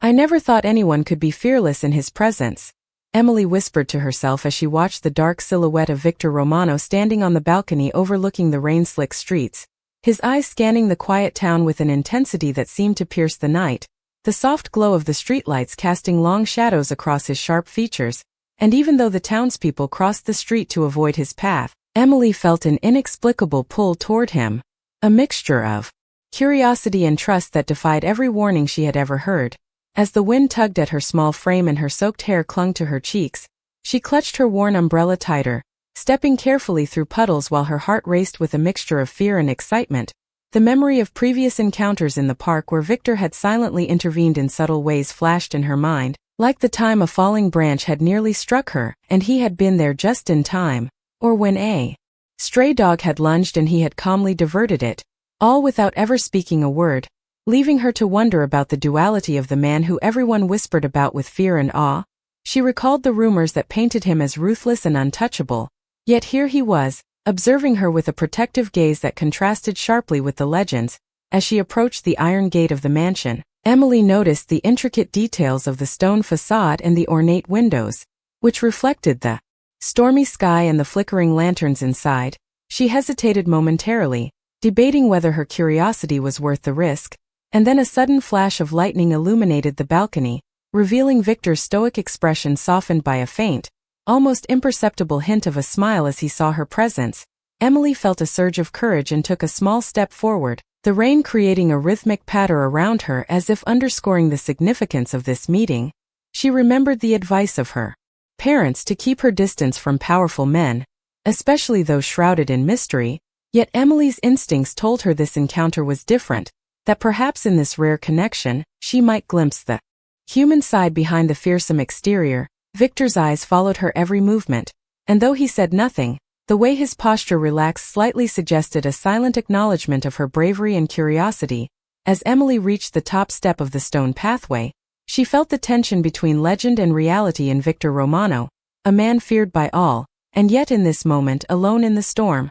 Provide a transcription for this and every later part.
I never thought anyone could be fearless in his presence, Emily whispered to herself as she watched the dark silhouette of Victor Romano standing on the balcony overlooking the rain-slick streets, his eyes scanning the quiet town with an intensity that seemed to pierce the night, the soft glow of the streetlights casting long shadows across his sharp features, and even though the townspeople crossed the street to avoid his path, Emily felt an inexplicable pull toward him, a mixture of curiosity and trust that defied every warning she had ever heard. As the wind tugged at her small frame and her soaked hair clung to her cheeks, she clutched her worn umbrella tighter, stepping carefully through puddles while her heart raced with a mixture of fear and excitement. The memory of previous encounters in the park where Victor had silently intervened in subtle ways flashed in her mind, like the time a falling branch had nearly struck her and he had been there just in time, or when a stray dog had lunged and he had calmly diverted it, all without ever speaking a word, leaving her to wonder about the duality of the man who everyone whispered about with fear and awe. She recalled the rumors that painted him as ruthless and untouchable, yet here he was, observing her with a protective gaze that contrasted sharply with the legends. As she approached the iron gate of the mansion, Emily noticed the intricate details of the stone facade and the ornate windows, which reflected the stormy sky and the flickering lanterns inside. She hesitated momentarily, debating whether her curiosity was worth the risk, and then a sudden flash of lightning illuminated the balcony, revealing Victor's stoic expression softened by a faint, almost imperceptible hint of a smile as he saw her presence. Emily felt a surge of courage and took a small step forward, the rain creating a rhythmic patter around her as if underscoring the significance of this meeting. She remembered the advice of her parents to keep her distance from powerful men, especially those shrouded in mystery, yet Emily's instincts told her this encounter was different, that perhaps in this rare connection, she might glimpse the human side behind the fearsome exterior. Victor's eyes followed her every movement, and though he said nothing, the way his posture relaxed slightly suggested a silent acknowledgement of her bravery and curiosity. As Emily reached the top step of the stone pathway, she felt the tension between legend and reality in Victor Romano, a man feared by all, and yet in this moment alone in the storm.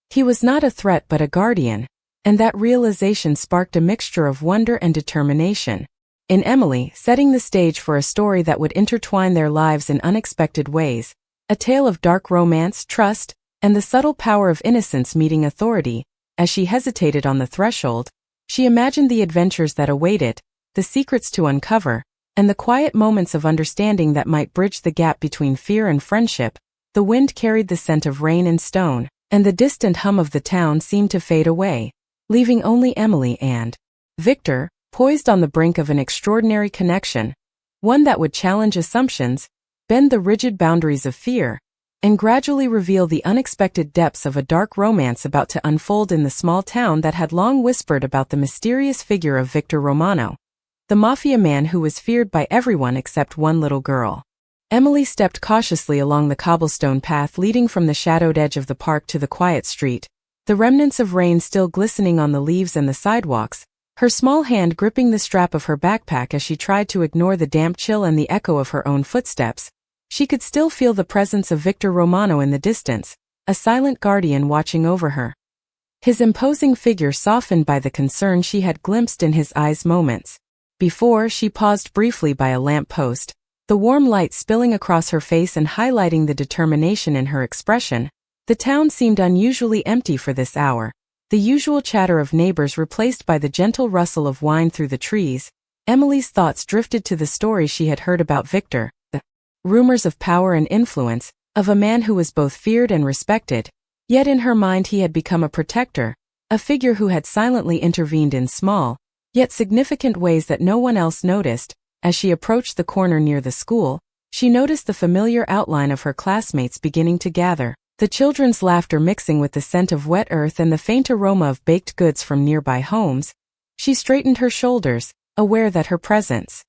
He was not a threat but a guardian, and that realization sparked a mixture of wonder and determination in Emily, setting the stage for a story that would intertwine their lives in unexpected ways, a tale of dark romance, trust, and the subtle power of innocence meeting authority. As she hesitated on the threshold, she imagined the adventures that awaited, the secrets to uncover, and the quiet moments of understanding that might bridge the gap between fear and friendship. The wind carried the scent of rain and stone, and the distant hum of the town seemed to fade away, leaving only Emily and Victor, poised on the brink of an extraordinary connection, one that would challenge assumptions, bend the rigid boundaries of fear, and gradually reveal the unexpected depths of a dark romance about to unfold in the small town that had long whispered about the mysterious figure of Victor Romano, the Mafia Man who was feared by everyone except one little girl. Emily stepped cautiously along the cobblestone path leading from the shadowed edge of the park to the quiet street, the remnants of rain still glistening on the leaves and the sidewalks, her small hand gripping the strap of her backpack as she tried to ignore the damp chill and the echo of her own footsteps. She could still feel the presence of Victor Romano in the distance, a silent guardian watching over her. His imposing figure softened by the concern she had glimpsed in his eyes moments before. She paused briefly by a lamp post, the warm light spilling across her face and highlighting the determination in her expression. The town seemed unusually empty for this hour, the usual chatter of neighbors replaced by the gentle rustle of wine through the trees. Emily's thoughts drifted to the stories she had heard about Victor, the rumors of power and influence, of a man who was both feared and respected, yet in her mind he had become a protector, a figure who had silently intervened in small, yet significant ways that no one else noticed. As she approached the corner near the school, she noticed the familiar outline of her classmates beginning to gather, the children's laughter mixing with the scent of wet earth and the faint aroma of baked goods from nearby homes. She straightened her shoulders, aware that her presence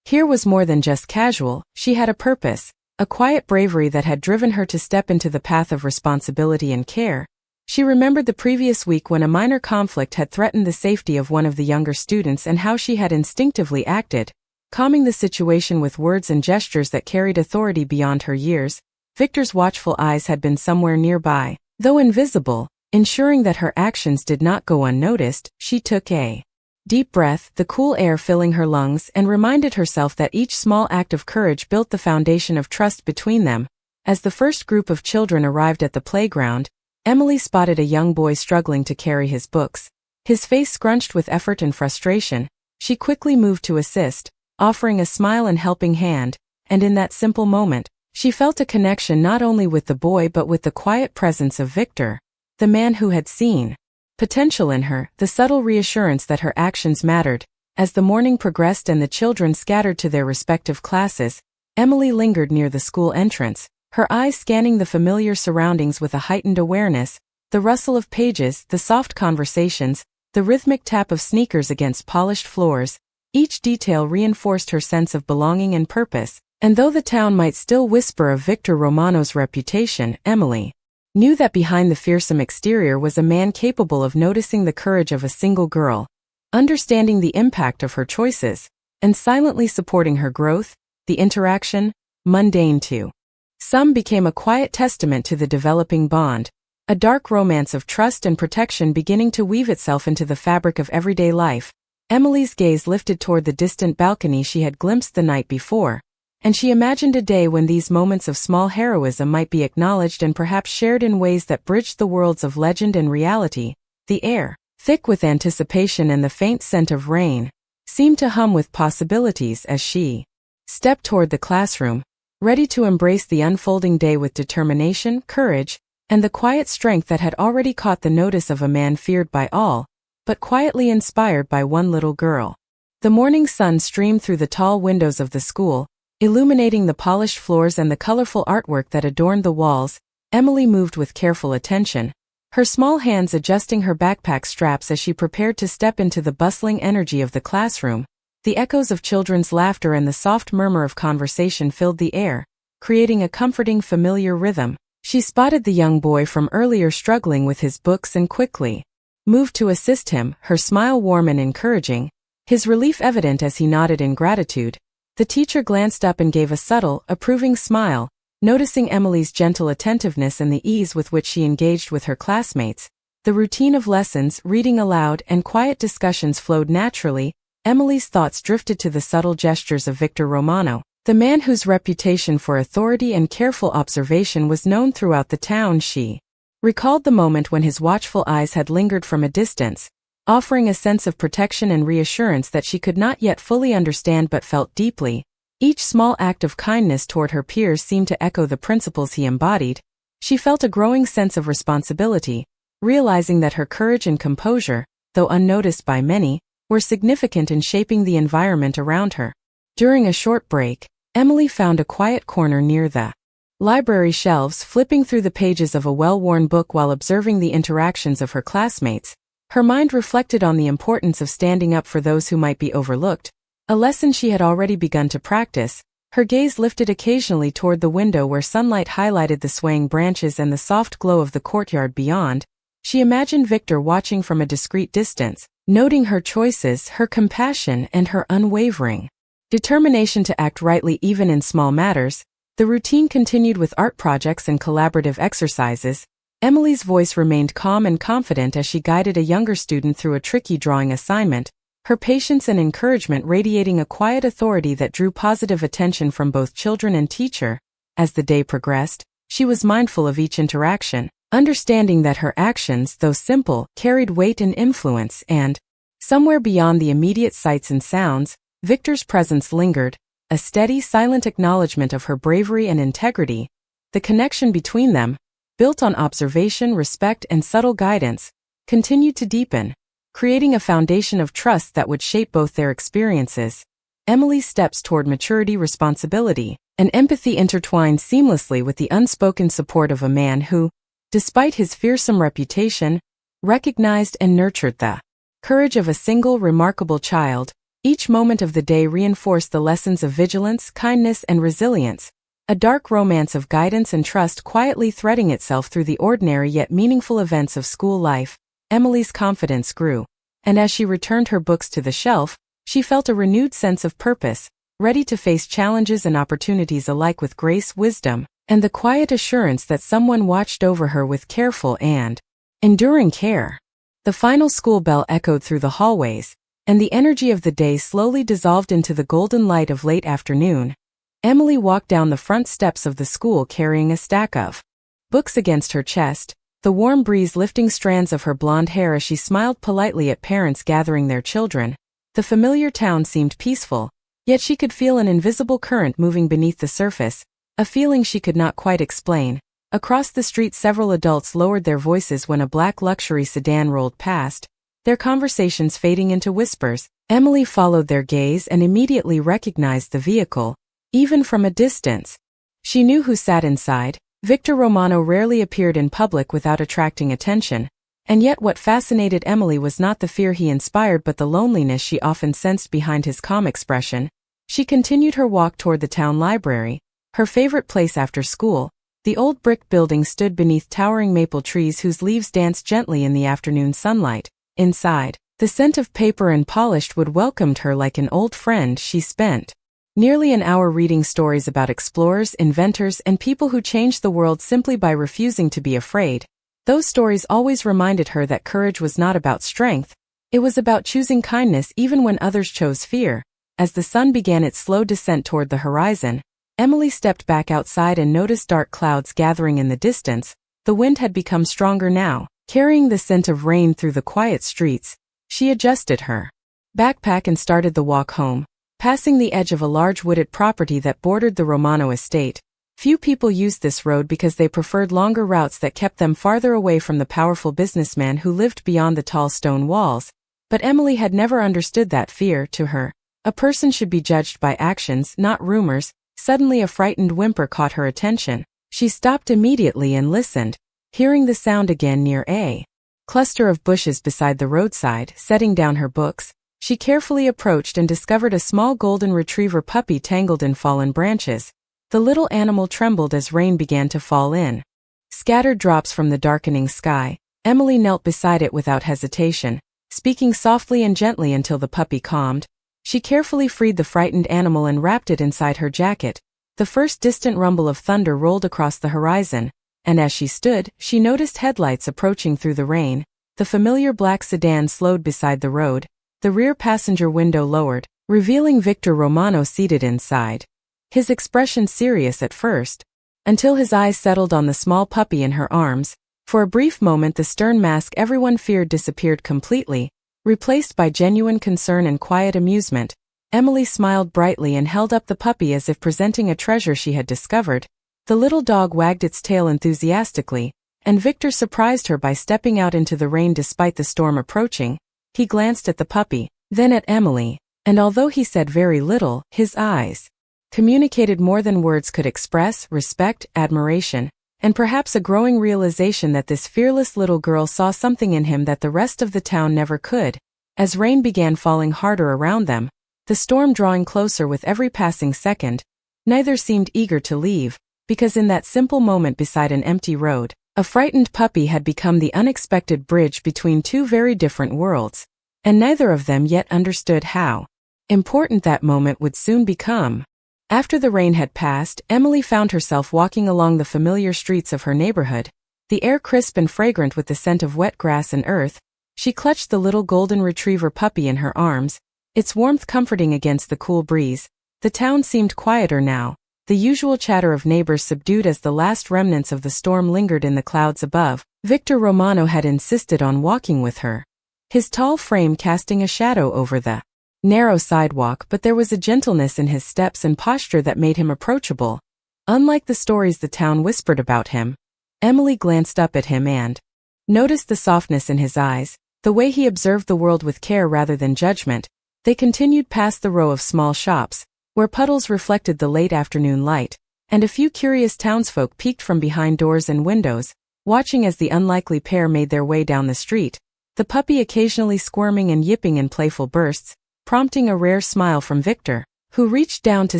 here was more than just casual. She had a purpose, a quiet bravery that had driven her to step into the path of responsibility and care. She remembered the previous week when a minor conflict had threatened the safety of one of the younger students and how she had instinctively acted, calming the situation with words and gestures that carried authority beyond her years. Victor's watchful eyes had been somewhere nearby, though invisible, ensuring that her actions did not go unnoticed. She took a deep breath, the cool air filling her lungs, and reminded herself that each small act of courage built the foundation of trust between them. As the first group of children arrived at the playground, Emily spotted a young boy struggling to carry his books. His face scrunched with effort and frustration. She quickly moved to assist, offering a smile and helping hand, and in that simple moment, she felt a connection not only with the boy but with the quiet presence of Victor, the man who had seen potential in her, the subtle reassurance that her actions mattered. As the morning progressed and the children scattered to their respective classes, Emily lingered near the school entrance, her eyes scanning the familiar surroundings with a heightened awareness, the rustle of pages, the soft conversations, the rhythmic tap of sneakers against polished floors. Each detail reinforced her sense of belonging and purpose, and though the town might still whisper of Victor Romano's reputation, Emily knew that behind the fearsome exterior was a man capable of noticing the courage of a single girl, understanding the impact of her choices, and silently supporting her growth. The interaction, mundane to some, became a quiet testament to the developing bond, a dark romance of trust and protection beginning to weave itself into the fabric of everyday life. Emily's gaze lifted toward the distant balcony she had glimpsed the night before, and she imagined a day when these moments of small heroism might be acknowledged and perhaps shared in ways that bridged the worlds of legend and reality. The air, thick with anticipation and the faint scent of rain, seemed to hum with possibilities as she stepped toward the classroom, ready to embrace the unfolding day with determination, courage, and the quiet strength that had already caught the notice of a man feared by all, but quietly inspired by one little girl. The morning sun streamed through the tall windows of the school, illuminating the polished floors and the colorful artwork that adorned the walls. Emily moved with careful attention, her small hands adjusting her backpack straps as she prepared to step into the bustling energy of the classroom. The echoes of children's laughter and the soft murmur of conversation filled the air, creating a comforting, familiar rhythm. She spotted the young boy from earlier struggling with his books and quickly moved to assist him, her smile warm and encouraging, his relief evident as he nodded in gratitude. The teacher glanced up and gave a subtle, approving smile, noticing Emily's gentle attentiveness and the ease with which she engaged with her classmates. The routine of lessons, reading aloud, and quiet discussions flowed naturally. Emily's thoughts drifted to the subtle gestures of Victor Romano, the man whose reputation for authority and careful observation was known throughout the town. She recalled the moment when his watchful eyes had lingered from a distance, offering a sense of protection and reassurance that she could not yet fully understand but felt deeply. Each small act of kindness toward her peers seemed to echo the principles he embodied. She felt a growing sense of responsibility, realizing that her courage and composure, though unnoticed by many, were significant in shaping the environment around her. During a short break, Emily found a quiet corner near the library shelves, flipping through the pages of a well-worn book while observing the interactions of her classmates. Her mind reflected on the importance of standing up for those who might be overlooked, a lesson she had already begun to practice. Her gaze lifted occasionally toward the window where sunlight highlighted the swaying branches and the soft glow of the courtyard beyond. She imagined Victor watching from a discreet distance, noting her choices, her compassion, and her unwavering determination to act rightly even in small matters. The routine continued with art projects and collaborative exercises. Emily's voice remained calm and confident as she guided a younger student through a tricky drawing assignment, her patience and encouragement radiating a quiet authority that drew positive attention from both children and teacher. As the day progressed, she was mindful of each interaction, understanding that her actions, though simple, carried weight and influence, and somewhere beyond the immediate sights and sounds, Victor's presence lingered, a steady, silent acknowledgement of her bravery and integrity. The connection between them, built on observation, respect, and subtle guidance, continued to deepen, creating a foundation of trust that would shape both their experiences. Emily's steps toward maturity, responsibility, and empathy intertwined seamlessly with the unspoken support of a man who, despite his fearsome reputation, recognized and nurtured the courage of a single remarkable child. Each moment of the day reinforced the lessons of vigilance, kindness, and resilience, a dark romance of guidance and trust quietly threading itself through the ordinary yet meaningful events of school life. Emily's confidence grew, and as she returned her books to the shelf, she felt a renewed sense of purpose, ready to face challenges and opportunities alike with grace, wisdom, and the quiet assurance that someone watched over her with careful and enduring care. The final school bell echoed through the hallways, and the energy of the day slowly dissolved into the golden light of late afternoon. Emily walked down the front steps of the school carrying a stack of books against her chest, the warm breeze lifting strands of her blonde hair as she smiled politely at parents gathering their children. The familiar town seemed peaceful, yet she could feel an invisible current moving beneath the surface, a feeling she could not quite explain. Across the street several adults lowered their voices when a black luxury sedan rolled past, their conversations fading into whispers. Emily followed their gaze and immediately recognized the vehicle, even from a distance. She knew who sat inside. Victor Romano rarely appeared in public without attracting attention, and yet what fascinated Emily was not the fear he inspired but the loneliness she often sensed behind his calm expression. She continued her walk toward the town library, her favorite place after school. The old brick building stood beneath towering maple trees whose leaves danced gently in the afternoon sunlight. Inside, the scent of paper and polished wood welcomed her like an old friend. She spent nearly an hour reading stories about explorers, inventors, and people who changed the world simply by refusing to be afraid. Those stories always reminded her that courage was not about strength, it was about choosing kindness even when others chose fear. As the sun began its slow descent toward the horizon, Emily stepped back outside and noticed dark clouds gathering in the distance. The wind had become stronger now, carrying the scent of rain through the quiet streets. She adjusted her backpack and started the walk home, passing the edge of a large wooded property that bordered the Romano estate. Few people used this road because they preferred longer routes that kept them farther away from the powerful businessman who lived beyond the tall stone walls. But Emily had never understood that fear. To her, a person should be judged by actions, not rumors. Suddenly a frightened whimper caught her attention. She stopped immediately and listened, hearing the sound again near a cluster of bushes beside the roadside. Setting down her books, she carefully approached and discovered a small golden retriever puppy tangled in fallen branches. The little animal trembled as rain began to fall in scattered drops from the darkening sky. Emily knelt beside it without hesitation, speaking softly and gently until the puppy calmed. She carefully freed the frightened animal and wrapped it inside her jacket. The first distant rumble of thunder rolled across the horizon, and as she stood, she noticed headlights approaching through the rain. The familiar black sedan slowed beside the road, the rear passenger window lowered, revealing Victor Romano seated inside. His expression serious at first, until his eyes settled on the small puppy in her arms. For a brief moment the stern mask everyone feared disappeared completely, replaced by genuine concern and quiet amusement. Emily smiled brightly and held up the puppy as if presenting a treasure she had discovered. The little dog wagged its tail enthusiastically, and Victor surprised her by stepping out into the rain despite the storm approaching. He glanced at the puppy, then at Emily, and although he said very little, his eyes communicated more than words could express: respect, admiration, and perhaps a growing realization that this fearless little girl saw something in him that the rest of the town never could. As rain began falling harder around them, the storm drawing closer with every passing second, neither seemed eager to leave, because in that simple moment beside an empty road, a frightened puppy had become the unexpected bridge between two very different worlds, and neither of them yet understood how important that moment would soon become. After the rain had passed, Emily found herself walking along the familiar streets of her neighborhood, the air crisp and fragrant with the scent of wet grass and earth. She clutched the little golden retriever puppy in her arms, its warmth comforting against the cool breeze. The town seemed quieter now, the usual chatter of neighbors subdued as the last remnants of the storm lingered in the clouds above. Victor Romano had insisted on walking with her, his tall frame casting a shadow over the narrow sidewalk, but there was a gentleness in his steps and posture that made him approachable. Unlike the stories the town whispered about him. Emily glanced up at him and noticed the softness in his eyes, the way he observed the world with care rather than judgment. They continued past the row of small shops, where puddles reflected the late afternoon light, and a few curious townsfolk peeked from behind doors and windows, watching as the unlikely pair made their way down the street, the puppy occasionally squirming and yipping in playful bursts, prompting a rare smile from Victor, who reached down to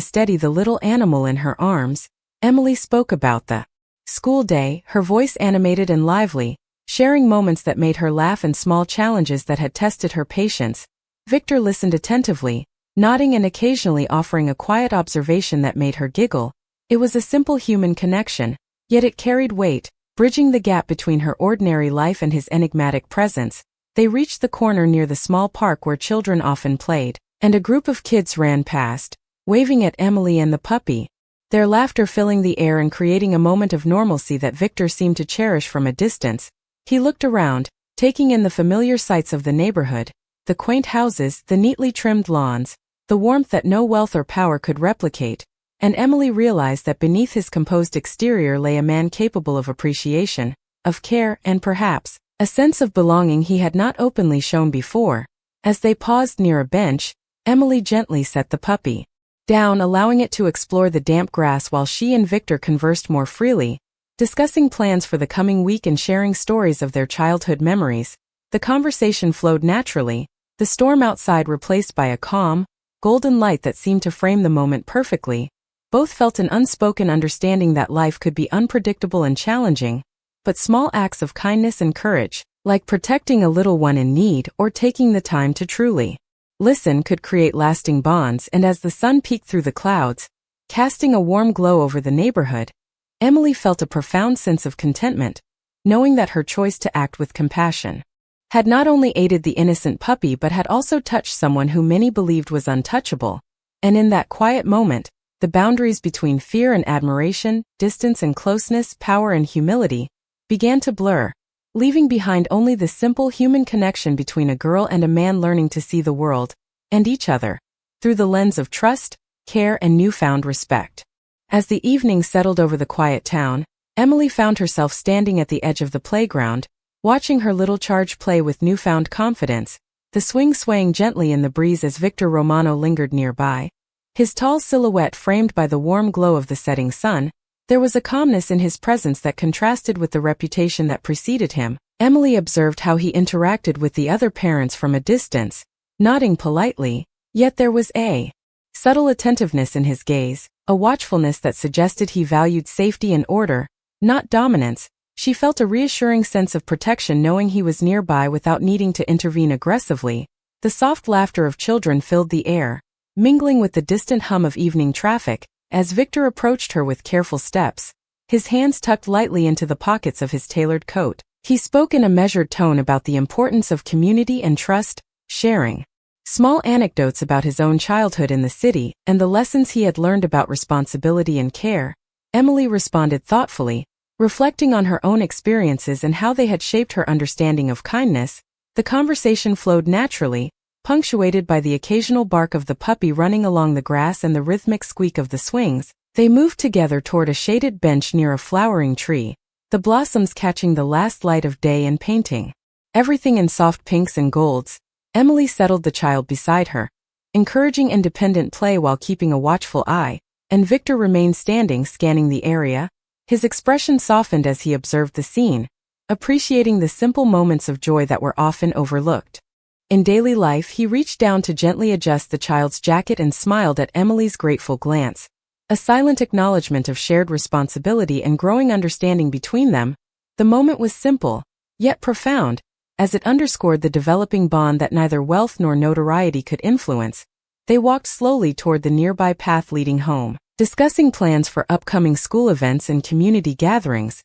steady the little animal in her arms. Emily spoke about the school day, her voice animated and lively, sharing moments that made her laugh and small challenges that had tested her patience. Victor listened attentively, nodding and occasionally offering a quiet observation that made her giggle. It was a simple human connection, yet it carried weight, bridging the gap between her ordinary life and his enigmatic presence. They reached the corner near the small park where children often played, and a group of kids ran past, waving at Emily and the puppy, their laughter filling the air and creating a moment of normalcy that Victor seemed to cherish from a distance. He looked around, taking in the familiar sights of the neighborhood, the quaint houses, the neatly trimmed lawns, the warmth that no wealth or power could replicate, and Emily realized that beneath his composed exterior lay a man capable of appreciation, of care, and perhaps a sense of belonging he had not openly shown before. As they paused near a bench, Emily gently set the puppy down, allowing it to explore the damp grass while she and Victor conversed more freely, discussing plans for the coming week and sharing stories of their childhood memories. The conversation flowed naturally, the storm outside replaced by a calm, golden light that seemed to frame the moment perfectly. Both felt an unspoken understanding that life could be unpredictable and challenging, but small acts of kindness and courage, like protecting a little one in need or taking the time to truly listen, could create lasting bonds. And as the sun peeked through the clouds, casting a warm glow over the neighborhood, Emily felt a profound sense of contentment, knowing that her choice to act with compassion had not only aided the innocent puppy but had also touched someone who many believed was untouchable. And in that quiet moment, the boundaries between fear and admiration, distance and closeness, power and humility, began to blur, leaving behind only the simple human connection between a girl and a man learning to see the world, and each other, through the lens of trust, care and newfound respect. As the evening settled over the quiet town, Emily found herself standing at the edge of the playground, watching her little charge play with newfound confidence, the swing swaying gently in the breeze as Victor Romano lingered nearby. His tall silhouette framed by the warm glow of the setting sun, there was a calmness in his presence that contrasted with the reputation that preceded him. Emily observed how he interacted with the other parents from a distance, nodding politely, yet there was a subtle attentiveness in his gaze, a watchfulness that suggested he valued safety and order, not dominance. She felt a reassuring sense of protection knowing he was nearby without needing to intervene aggressively. The soft laughter of children filled the air, mingling with the distant hum of evening traffic, as Victor approached her with careful steps, his hands tucked lightly into the pockets of his tailored coat. He spoke in a measured tone about the importance of community and trust, sharing small anecdotes about his own childhood in the city and the lessons he had learned about responsibility and care. Emily responded thoughtfully, reflecting on her own experiences and how they had shaped her understanding of kindness. The conversation flowed naturally, punctuated by the occasional bark of the puppy running along the grass and the rhythmic squeak of the swings. They moved together toward a shaded bench near a flowering tree, the blossoms catching the last light of day and painting everything in soft pinks and golds. Emily settled the child beside her, encouraging independent play while keeping a watchful eye, and Victor remained standing scanning the area. His expression softened as he observed the scene, appreciating the simple moments of joy that were often overlooked. In daily life, he reached down to gently adjust the child's jacket and smiled at Emily's grateful glance, a silent acknowledgement of shared responsibility and growing understanding between them. The moment was simple, yet profound, as it underscored the developing bond that neither wealth nor notoriety could influence. They walked slowly toward the nearby path leading home, discussing plans for upcoming school events and community gatherings,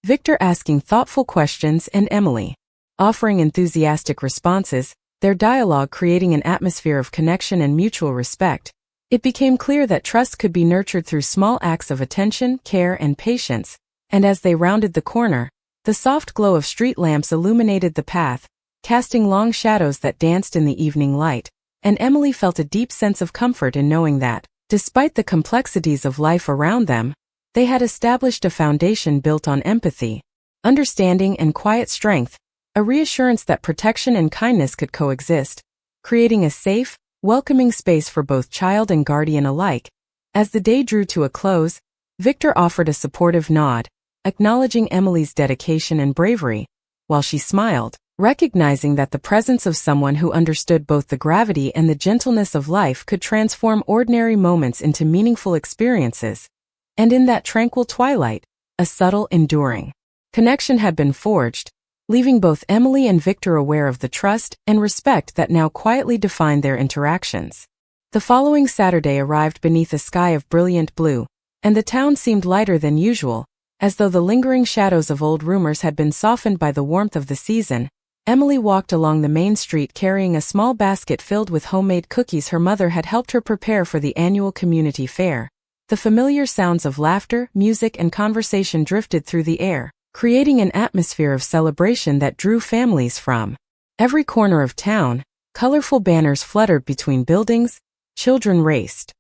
Victor asking thoughtful questions and Emily offering enthusiastic responses, their dialogue creating an atmosphere of connection and mutual respect. It became clear that trust could be nurtured through small acts of attention, care, and patience, and as they rounded the corner, the soft glow of street lamps illuminated the path, casting long shadows that danced in the evening light, and Emily felt a deep sense of comfort in knowing that, despite the complexities of life around them, they had established a foundation built on empathy, understanding, and quiet strength, a reassurance that protection and kindness could coexist, creating a safe, welcoming space for both child and guardian alike. As the day drew to a close, Victor offered a supportive nod, acknowledging Emily's dedication and bravery, while she smiled, recognizing that the presence of someone who understood both the gravity and the gentleness of life could transform ordinary moments into meaningful experiences. And in that tranquil twilight, a subtle, enduring connection had been forged, leaving both Emily and Victor aware of the trust and respect that now quietly defined their interactions. The following Saturday arrived beneath a sky of brilliant blue, and the town seemed lighter than usual, as though the lingering shadows of old rumors had been softened by the warmth of the season. Emily walked along the main street carrying a small basket filled with homemade cookies her mother had helped her prepare for the annual community fair. The familiar sounds of laughter, music, and conversation drifted through the air, creating an atmosphere of celebration that drew families from every corner of town. Colorful banners fluttered between buildings, children raced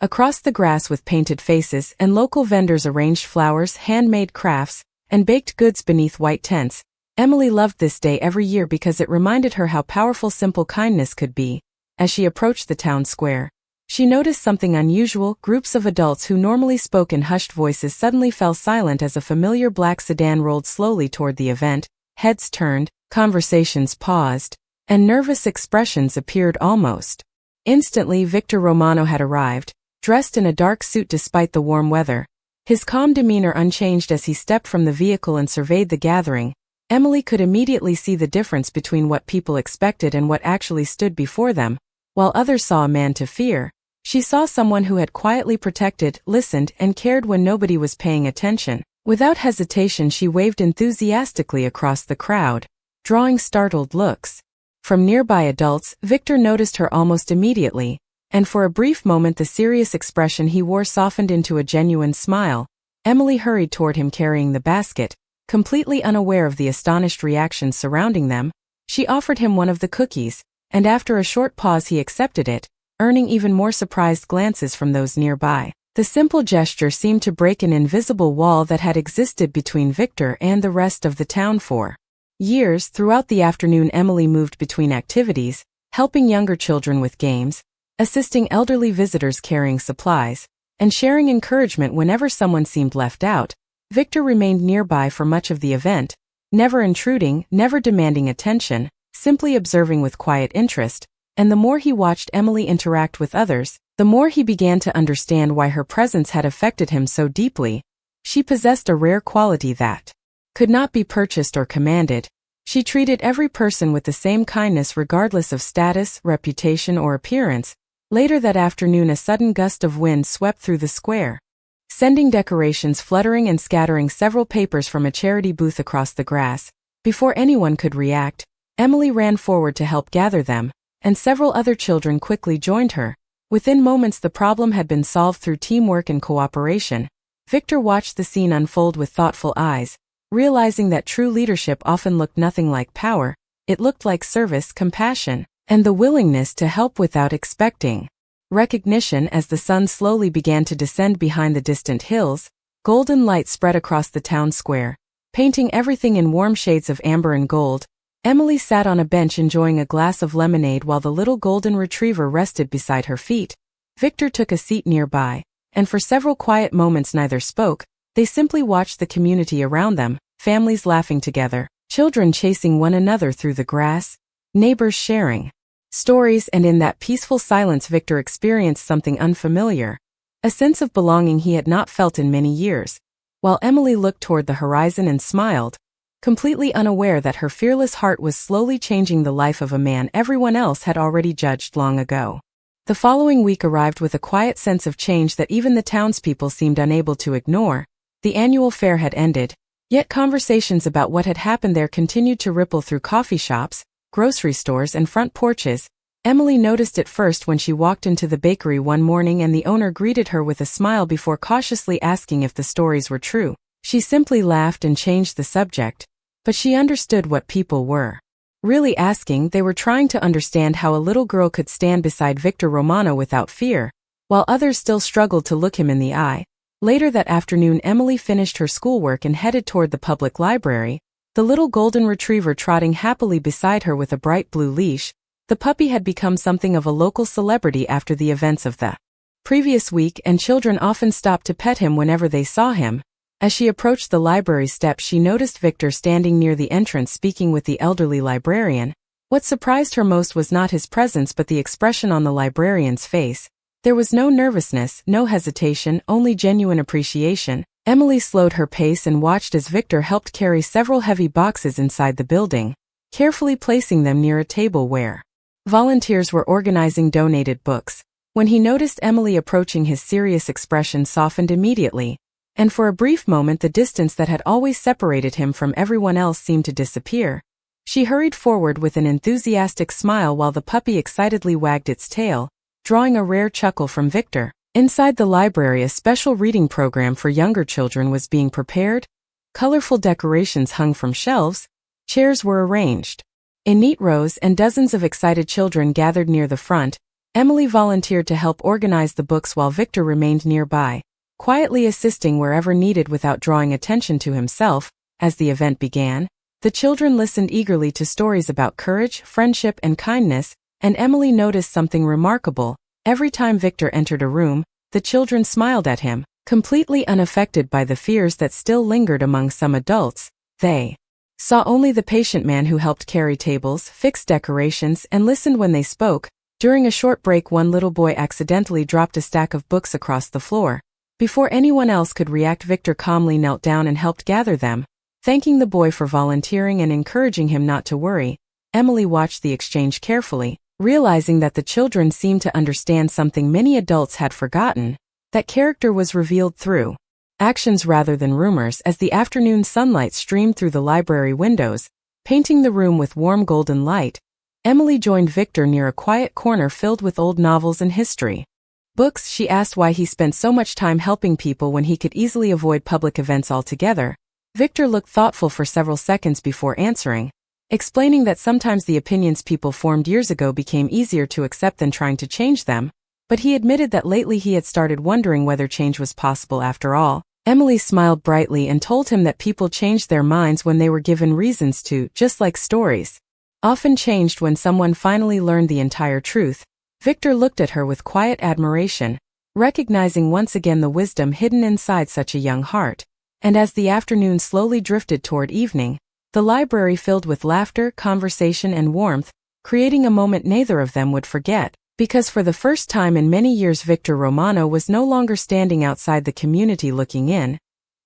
across the grass with painted faces, and local vendors arranged flowers, handmade crafts, and baked goods beneath white tents. Emily loved this day every year because it reminded her how powerful simple kindness could be. As she approached the town square, she noticed something unusual. Groups of adults who normally spoke in hushed voices suddenly fell silent as a familiar black sedan rolled slowly toward the event. Heads turned, conversations paused, and nervous expressions appeared almost instantly. Victor Romano had arrived, dressed in a dark suit despite the warm weather, his calm demeanor unchanged as he stepped from the vehicle and surveyed the gathering. Emily could immediately see the difference between what people expected and what actually stood before them. While others saw a man to fear, she saw someone who had quietly protected, listened, and cared when nobody was paying attention. Without hesitation, she waved enthusiastically across the crowd, drawing startled looks from nearby adults. Victor noticed her almost immediately, and for a brief moment the serious expression he wore softened into a genuine smile. Emily hurried toward him carrying the basket. Completely unaware of the astonished reactions surrounding them, she offered him one of the cookies, and after a short pause he accepted it, earning even more surprised glances from those nearby. The simple gesture seemed to break an invisible wall that had existed between Victor and the rest of the town for years. Throughout the afternoon, Emily moved between activities, helping younger children with games, assisting elderly visitors carrying supplies, and sharing encouragement whenever someone seemed left out. Victor remained nearby for much of the event, never intruding, never demanding attention, simply observing with quiet interest, and the more he watched Emily interact with others, the more he began to understand why her presence had affected him so deeply. She possessed a rare quality that could not be purchased or commanded. She treated every person with the same kindness regardless of status, reputation, or appearance. Later that afternoon, a sudden gust of wind swept through the square, sending decorations fluttering and scattering several papers from a charity booth across the grass. Before anyone could react, Emily ran forward to help gather them, and several other children quickly joined her. Within moments the problem had been solved through teamwork and cooperation. Victor watched the scene unfold with thoughtful eyes, realizing that true leadership often looked nothing like power. It looked like service, compassion, and the willingness to help without expecting recognition. As the sun slowly began to descend behind the distant hills, golden light spread across the town square, painting everything in warm shades of amber and gold. Emily sat on a bench enjoying a glass of lemonade while the little golden retriever rested beside her feet. Victor took a seat nearby, and for several quiet moments neither spoke. They simply watched the community around them, families laughing together, children chasing one another through the grass, neighbors sharing stories, and in that peaceful silence Victor experienced something unfamiliar, a sense of belonging he had not felt in many years. While Emily looked toward the horizon and smiled, completely unaware that her fearless heart was slowly changing the life of a man everyone else had already judged long ago. The following week arrived with a quiet sense of change that even the townspeople seemed unable to ignore. The annual fair had ended, yet conversations about what had happened there continued to ripple through coffee shops, grocery stores, and front porches. Emily noticed it first when she walked into the bakery one morning and the owner greeted her with a smile before cautiously asking if the stories were true. She simply laughed and changed the subject, but she understood what people were really asking. They were trying to understand how a little girl could stand beside Victor Romano without fear, while others still struggled to look him in the eye. Later that afternoon, Emily finished her schoolwork and headed toward the public library, the little golden retriever trotting happily beside her with a bright blue leash. The puppy had become something of a local celebrity after the events of the previous week, and children often stopped to pet him whenever they saw him. As she approached the library steps, she noticed Victor standing near the entrance speaking with the elderly librarian. What surprised her most was not his presence but the expression on the librarian's face. There was no nervousness, no hesitation, only genuine appreciation. Emily slowed her pace and watched as Victor helped carry several heavy boxes inside the building, carefully placing them near a table where volunteers were organizing donated books. When he noticed Emily approaching, his serious expression softened immediately, and for a brief moment the distance that had always separated him from everyone else seemed to disappear. She hurried forward with an enthusiastic smile while the puppy excitedly wagged its tail, drawing a rare chuckle from Victor. Inside the library, a special reading program for younger children was being prepared. Colorful decorations hung from shelves, chairs were arranged in neat rows, and dozens of excited children gathered near the front. Emily volunteered to help organize the books while Victor remained nearby, quietly assisting wherever needed without drawing attention to himself. As the event began, the children listened eagerly to stories about courage, friendship, and kindness, and Emily noticed something remarkable. Every time Victor entered a room, the children smiled at him, completely unaffected by the fears that still lingered among some adults. They saw only the patient man who helped carry tables, fix decorations, and listened when they spoke. During a short break, one little boy accidentally dropped a stack of books across the floor. Before anyone else could react, Victor calmly knelt down and helped gather them. Thanking the boy for volunteering and encouraging him not to worry, Emily watched the exchange carefully, realizing that the children seemed to understand something many adults had forgotten, that character was revealed through actions rather than rumors. As the afternoon sunlight streamed through the library windows, painting the room with warm golden light, Emily joined Victor near a quiet corner filled with old novels and history books. She asked why he spent so much time helping people when he could easily avoid public events altogether. Victor looked thoughtful for several seconds before answering, explaining that sometimes the opinions people formed years ago became easier to accept than trying to change them, but he admitted that lately he had started wondering whether change was possible after all. Emily smiled brightly and told him that people changed their minds when they were given reasons to, just like stories often changed when someone finally learned the entire truth. Victor looked at her with quiet admiration, recognizing once again the wisdom hidden inside such a young heart. And as the afternoon slowly drifted toward evening, the library filled with laughter, conversation, and warmth, creating a moment neither of them would forget. Because for the first time in many years, Victor Romano was no longer standing outside the community looking in.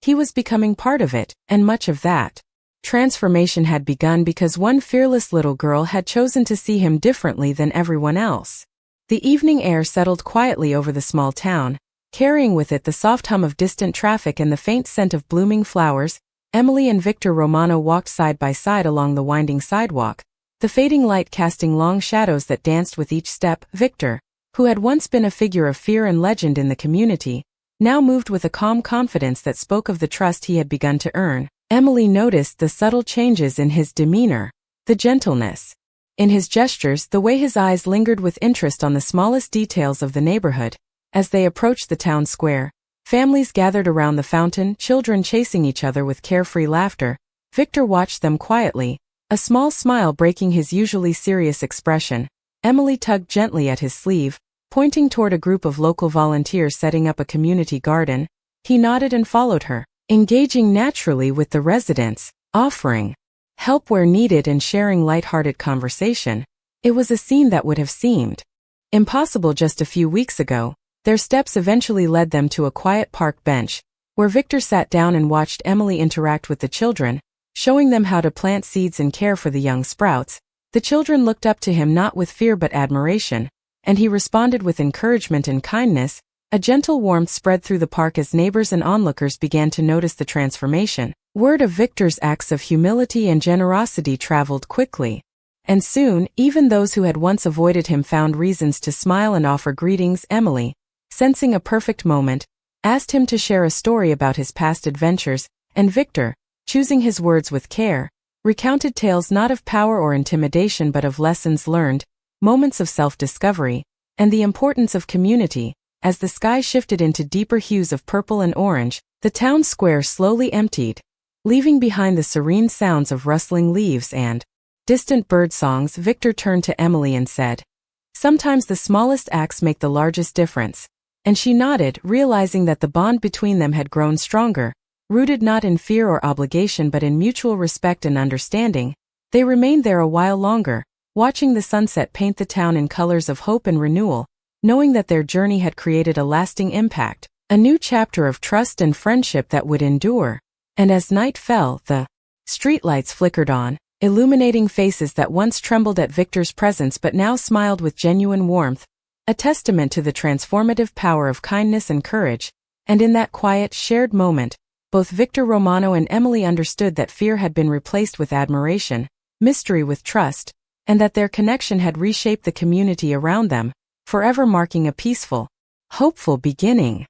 He was becoming part of it, and much of that transformation had begun because one fearless little girl had chosen to see him differently than everyone else. The evening air settled quietly over the small town, carrying with it the soft hum of distant traffic and the faint scent of blooming flowers. Emily and Victor Romano walked side by side along the winding sidewalk, the fading light casting long shadows that danced with each step. Victor, who had once been a figure of fear and legend in the community, now moved with a calm confidence that spoke of the trust he had begun to earn. Emily noticed the subtle changes in his demeanor, the gentleness in his gestures, the way his eyes lingered with interest on the smallest details of the neighborhood. As they approached the town square, families gathered around the fountain, children chasing each other with carefree laughter. Victor watched them quietly, a small smile breaking his usually serious expression. Emily tugged gently at his sleeve, pointing toward a group of local volunteers setting up a community garden. He nodded and followed her, engaging naturally with the residents, offering help where needed and sharing light-hearted conversation. It was a scene that would have seemed impossible just a few weeks ago. Their steps eventually led them to a quiet park bench, where Victor sat down and watched Emily interact with the children, showing them how to plant seeds and care for the young sprouts. The children looked up to him not with fear but admiration, and he responded with encouragement and kindness. A gentle warmth spread through the park as neighbors and onlookers began to notice the transformation. Word of Victor's acts of humility and generosity traveled quickly, and soon, even those who had once avoided him found reasons to smile and offer greetings. Emily, sensing a perfect moment, asked him to share a story about his past adventures, and Victor, choosing his words with care, recounted tales not of power or intimidation but of lessons learned, moments of self-discovery, and the importance of community. As the sky shifted into deeper hues of purple and orange, the town square slowly emptied, leaving behind the serene sounds of rustling leaves and distant bird songs. Victor turned to Emily and said, "Sometimes the smallest acts make the largest difference." And she nodded, realizing that the bond between them had grown stronger, rooted not in fear or obligation but in mutual respect and understanding. They remained there a while longer, watching the sunset paint the town in colors of hope and renewal, knowing that their journey had created a lasting impact, a new chapter of trust and friendship that would endure. And as night fell, the streetlights flickered on, illuminating faces that once trembled at Victor's presence but now smiled with genuine warmth, a testament to the transformative power of kindness and courage. And in that quiet, shared moment, both Victor Romano and Emily understood that fear had been replaced with admiration. mystery with trust, and that their connection had reshaped the community around them, forever marking a peaceful, hopeful beginning.